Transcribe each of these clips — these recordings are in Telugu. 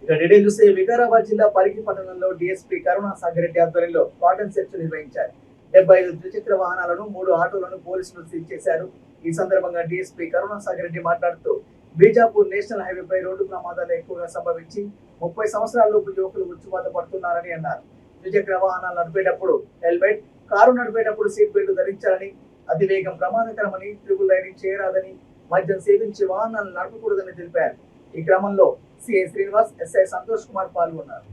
ఇక డీటెయిల్ చూస్తే వికారాబాద్ జిల్లా పరిగి పట్టణంలో డీఎస్పీ కరుణాసాగర్ రెడ్డి ఆధ్వర్యంలో కాటన్ సెర్చ్ నిర్వహించారు. 75 ద్విచక్ర వాహనాలను 3 ఆటోలను పోలీసులు సీజ్ చేశారు. ఈ సందర్భంగా డీఎస్పీ కరుణాసాగర్ రెడ్డి మాట్లాడుతూ బీజాపూర్ నేషనల్ హైవేపై రోడ్డు ప్రమాదాలు ఎక్కువగా సంభవించి 30 సంవత్సరాలలోపు యువకులు ఉచ్చుబాత పడుతున్నారని అన్నారు. ద్విచక్ర వాహనాలు నడిపేటప్పుడు హెల్మెట్, కారు నడిపేటప్పుడు సీట్ బెల్ట్ ధరించాలని, అతివేగం ప్రమాదకరమని, ట్రిపుల్ రైడింగ్ చేయరాదని, మద్యం సేవించి వాహనాలను నడపకూడదని తెలిపారు. ఈ క్రమంలో సిఐ శ్రీనివాస్, ఎస్ఐ సంతోష్ కుమార్ పాల్గొన్నారు.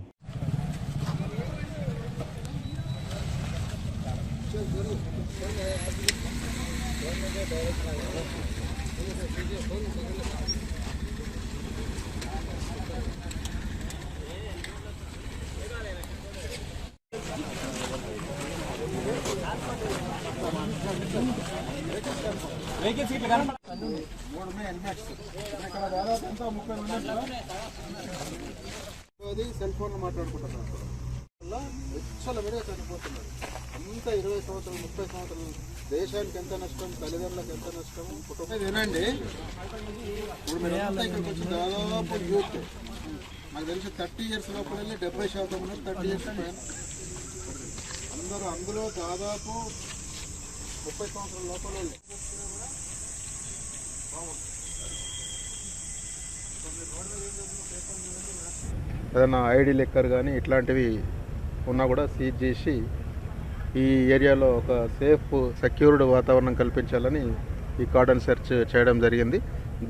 సెల్ ఫోన్ మాట్లాడుకుంటున్నారు విడిగా చనిపోతున్నారు. అంత 20 సంవత్సరాలు 30 సంవత్సరాలు దేశానికి ఎంత నష్టం, తల్లిదండ్రులకు ఎంత నష్టం, కుటుంబం వినండి. ఇప్పుడు మీరంతా ఇక్కడికి వచ్చి దాదాపు యూత్ నాకు తెలిసి 30 ఇయర్స్ లోపల 70% ఉన్నారు. 30 ఇయర్స్ అందరూ అందులో దాదాపు 30 సంవత్సరాల లోపల ఏదైనా ఐడి లెక్కర్ కానీ ఇట్లాంటివి ఉన్నా కూడా సీజ్ చేసి ఈ ఏరియాలో ఒక సేఫ్ సెక్యూర్డ్ వాతావరణం కల్పించాలని ఈ కార్డన్ సెర్చ్ చేయడం జరిగింది.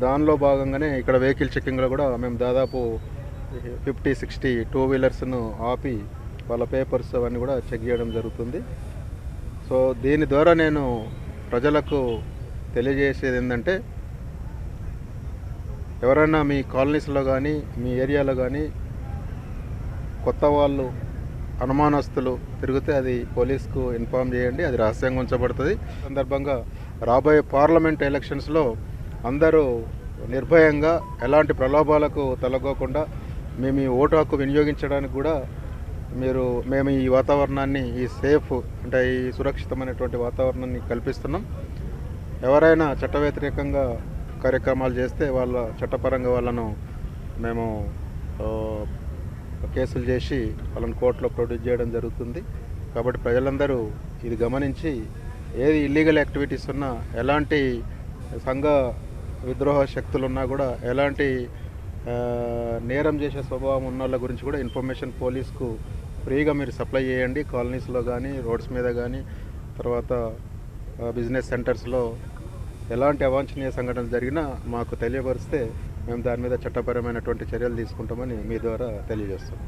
దానిలో భాగంగానే ఇక్కడ వెహికల్ చెక్కింగ్లో కూడా మేము దాదాపు 50-60 టూ వీలర్స్ను ఆపి వాళ్ళ పేపర్స్ అవన్నీ కూడా చెక్ చేయడం జరుగుతుంది. సో దీని ద్వారా నేను ప్రజలకు తెలియజేసేది ఏంటంటే, ఎవరైనా మీ కాలనీస్లో కానీ మీ ఏరియాలో కానీ కొత్త వాళ్ళు అనుమానస్తులు తిరిగితే అది పోలీస్కు ఇన్ఫామ్ చేయండి. అది రహస్యంగా ఉంచబడుతుంది. సందర్భంగా రాబోయే పార్లమెంట్ ఎలక్షన్స్లో అందరూ నిర్భయంగా ఎలాంటి ప్రలోభాలకు తలగోకుండా మేము ఈ ఓటు హక్కు వినియోగించడానికి కూడా మేము ఈ వాతావరణాన్ని, ఈ సేఫ్ అంటే ఈ సురక్షితమైనటువంటి వాతావరణాన్ని కల్పిస్తున్నాం. ఎవరైనా చట్ట వ్యతిరేకంగా కార్యక్రమాలు చేస్తే వాళ్ళ చట్టపరంగా వాళ్ళను మేము కేసులు చేసి వాళ్ళని కోర్టులో ప్రొడ్యూస్ చేయడం జరుగుతుంది. కాబట్టి ప్రజలందరూ ఇది గమనించి ఏది ఇల్లీగల్ యాక్టివిటీస్ ఉన్నా, ఎలాంటి సంఘ విద్రోహ శక్తులు ఉన్నా కూడా, ఎలాంటి నేరం చేసే స్వభావం ఉన్న వాళ్ళ గురించి కూడా ఇన్ఫర్మేషన్ పోలీస్కు ఫ్రీగా మీరు సప్లై చేయండి. కాలనీస్లో కానీ, రోడ్స్ మీద కానీ, తర్వాత బిజినెస్ సెంటర్స్లో ఎలాంటి అవాంఛనీయ సంఘటనలు జరిగినా మాకు తెలియపరిస్తే మేము దాని మీద చట్టపరమైనటువంటి చర్యలు తీసుకుంటామని మీ ద్వారా తెలియజేస్తాం.